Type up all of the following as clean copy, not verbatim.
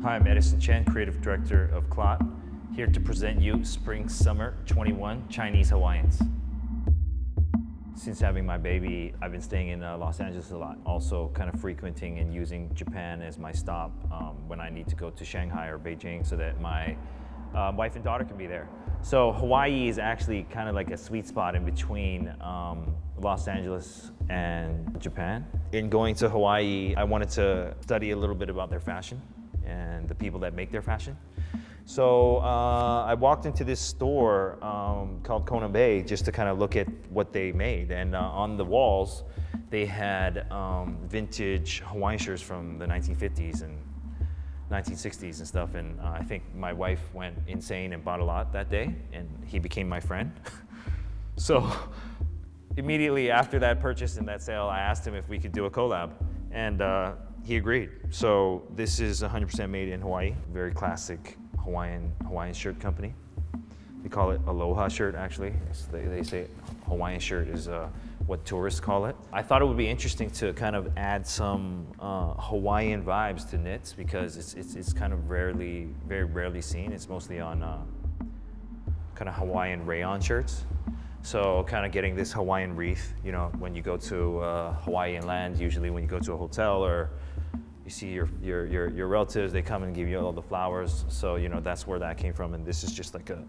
Hi, I'm Edison Chen, Creative Director of CLOT, here to present you Spring Summer 21 Chinese Hawaiians. Since having my baby, I've been staying in Los Angeles a lot, also kind of frequenting and using Japan as my stop when I need to go to Shanghai or Beijing so that my wife and daughter can be there. So Hawaii is actually kind of like a sweet spot in between Los Angeles and Japan. In going to Hawaii, I wanted to study a little bit about their fashion and the people that make their fashion. So I walked into this store called Kona Bay just to kind of look at what they made. And on the walls, they had vintage Hawaiian shirts from the 1950s and 1960s and stuff. And I think my wife went insane and bought a lot that day, and he became my friend. So immediately after that purchase and that sale, I asked him if we could do a collab, and he agreed. So this is 100% made in Hawaii, very classic Hawaiian shirt company. We call it Aloha shirt, actually. They say Hawaiian shirt is what tourists call it. I thought it would be interesting to kind of add some Hawaiian vibes to knits because it's kind of very rarely seen. It's mostly on kind of Hawaiian rayon shirts. So kind of getting this Hawaiian wreath, you know, when you go to Hawaiian land, usually when you go to a hotel or you see your relatives, they come and give you all the flowers. So, you know, that's where that came from. And this is just like a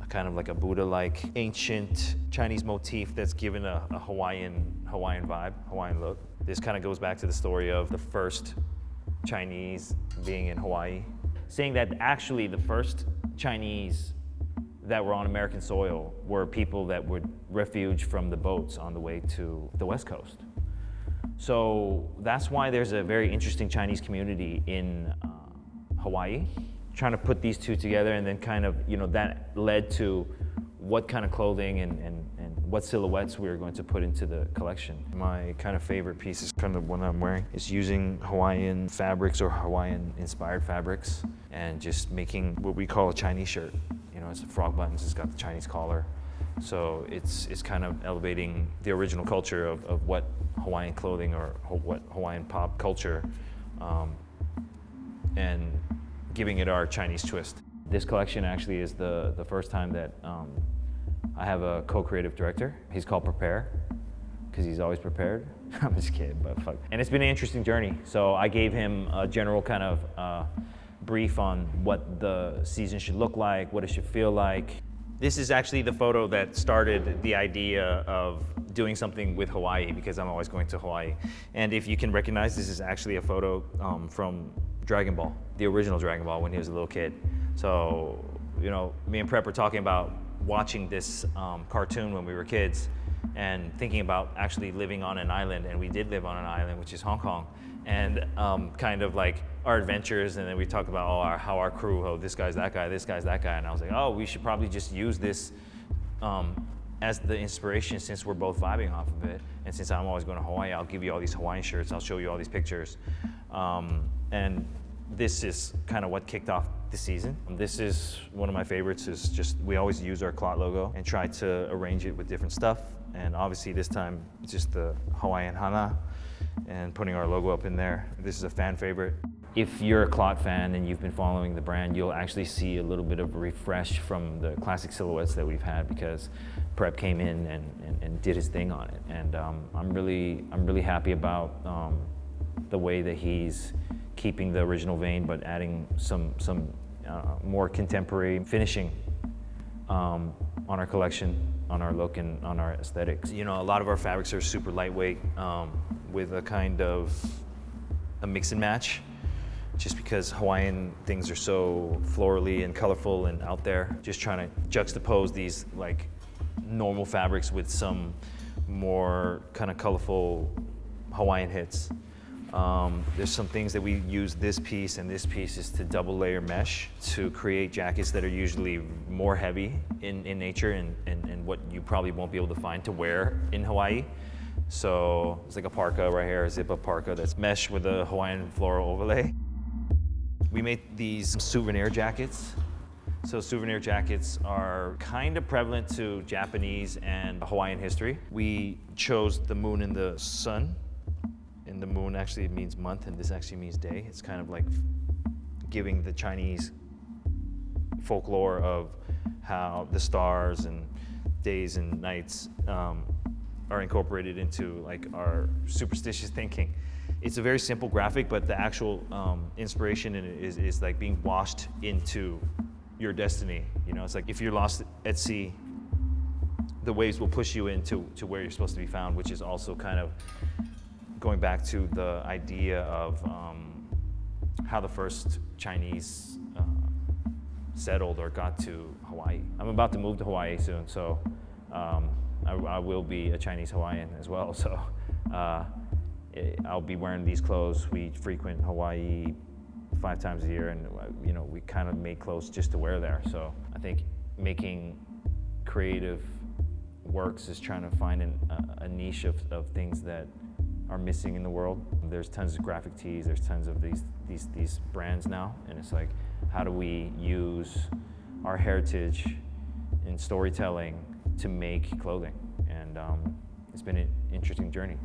kind of like a Buddha-like ancient Chinese motif that's given a Hawaiian vibe, Hawaiian look. This kind of goes back to the story of the first Chinese being in Hawaii, saying that actually the first Chinese that were on American soil were people that would refuge from the boats on the way to the West Coast. So that's why there's a very interesting Chinese community in Hawaii. Trying to put these two together, and then kind of, you know, that led to what kind of clothing and what silhouettes we were going to put into the collection. My kind of favorite piece is kind of what I'm wearing. It's using Hawaiian fabrics or Hawaiian inspired fabrics and just making what we call a Chinese shirt. You know, it's frog buttons, it's got the Chinese collar. So it's kind of elevating the original culture of what Hawaiian clothing or what Hawaiian pop culture and giving it our Chinese twist. This collection actually is the first time that I have a co-creative director. He's called Prepare, because he's always prepared. I'm just kidding, but fuck. And it's been an interesting journey. So I gave him a general kind of brief on what the season should look like, what it should feel like. This is actually the photo that started the idea of doing something with Hawaii, because I'm always going to Hawaii. And if you can recognize, this is actually a photo from Dragon Ball, the original Dragon Ball, when he was a little kid. So, you know, me and Prep were talking about watching this cartoon when we were kids and thinking about actually living on an island, and we did live on an island, which is Hong Kong, and kind of like our adventures, and then we talked about how our crew, oh, this guy's that guy, this guy's that guy, and I was like, oh, we should probably just use this as the inspiration, since we're both vibing off of it, and since I'm always going to Hawaii, I'll give you all these Hawaiian shirts, I'll show you all these pictures. And this is kind of what kicked off the season. This is one of my favorites. Is just, we always use our CLOT logo and try to arrange it with different stuff. And obviously this time, it's just the Hawaiian hana and putting our logo up in there. This is a fan favorite. If you're a CLOT fan and you've been following the brand, you'll actually see a little bit of a refresh from the classic silhouettes that we've had, because Prep came in and did his thing on it. And I'm really happy about the way that he's keeping the original vein, but adding some more contemporary finishing on our collection, on our look, and on our aesthetics. You know, a lot of our fabrics are super lightweight with a kind of a mix and match, just because Hawaiian things are so florally and colorful and out there. Just trying to juxtapose these like normal fabrics with some more kind of colorful Hawaiian hits. There's some things that we use this piece, and this piece is to double layer mesh to create jackets that are usually more heavy in nature and what you probably won't be able to find to wear in Hawaii. So it's like a parka right here, a zip-up parka that's mesh with a Hawaiian floral overlay. We made these souvenir jackets. So souvenir jackets are kind of prevalent to Japanese and Hawaiian history. We chose the moon and the sun. And the moon actually means month, and this actually means day. It's kind of like giving the Chinese folklore of how the stars and days and nights are incorporated into like our superstitious thinking. It's a very simple graphic, but the actual inspiration in it is like being washed into your destiny. You know, it's like if you're lost at sea, the waves will push you into where you're supposed to be found, which is also kind of going back to the idea of how the first Chinese settled or got to Hawaii. I'm about to move to Hawaii soon, so I will be a Chinese Hawaiian as well. So I'll be wearing these clothes. We frequent Hawaii 5 times a year, and you know, we kind of make clothes just to wear there. So I think making creative works is trying to find a niche of things that are missing in the world. There's tons of graphic tees, there's tons of these brands now, and it's like, how do we use our heritage in storytelling to make clothing? And it's been an interesting journey.